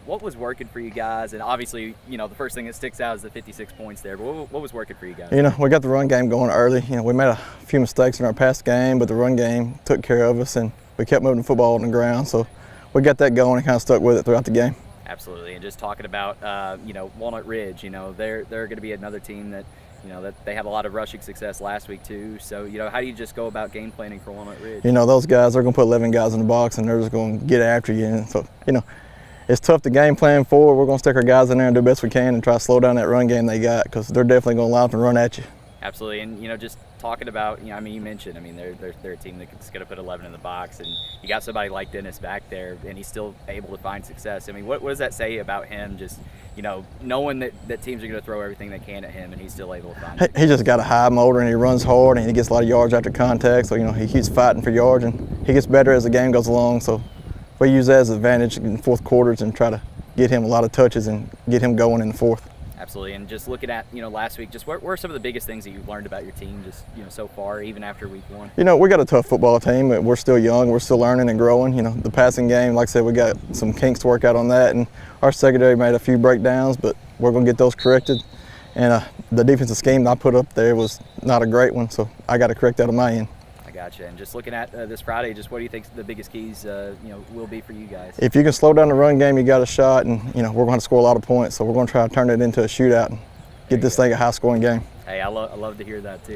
what was working for you guys? And obviously, the first thing that sticks out is the 56 points there, but what was working for you guys? We got the run game going early. We made a few mistakes in our past game, but the run game took care of us, and we kept moving the football on the ground. So we got that going and kind of stuck with it throughout the game. Absolutely. And just talking about, Walnut Ridge, they're going to be another team that, that they have a lot of rushing success last week too. So, how do you just go about game planning for Walnut Ridge? Those guys, they're going to put 11 guys in the box, and they're just going to get after you. And so, it's tough to game plan for. We're going to stick our guys in there and do the best we can and try to slow down that run game they got, because they're definitely going to line up and run at you. Absolutely. And, just talking about, you mentioned, they're a team that's going to put 11 in the box, and you got somebody like Dennis back there, and he's still able to find success. What does that say about him, just, knowing that teams are going to throw everything they can at him, and he's still able to find it? He just got a high motor, and he runs hard, and he gets a lot of yards after contact, so, he keeps fighting for yards, and he gets better as the game goes along. So we use that as an advantage in fourth quarters and try to get him a lot of touches and get him going in the fourth. Absolutely. And just looking at, last week, just what were some of the biggest things that you've learned about your team just, so far, even after week one? We got a tough football team. We're still young. We're still learning and growing. The passing game, like I said, we got some kinks to work out on that. And our secondary made a few breakdowns, but we're going to get those corrected. And the defensive scheme I put up there was not a great one, so I got to correct that on my end. I gotcha. And just looking at this Friday, just what do you think the biggest keys, will be for you guys? If you can slow down the run game, you got a shot, and we're going to score a lot of points. So we're going to try to turn it into a shootout and get this thing a high-scoring game. Hey, I love to hear that too.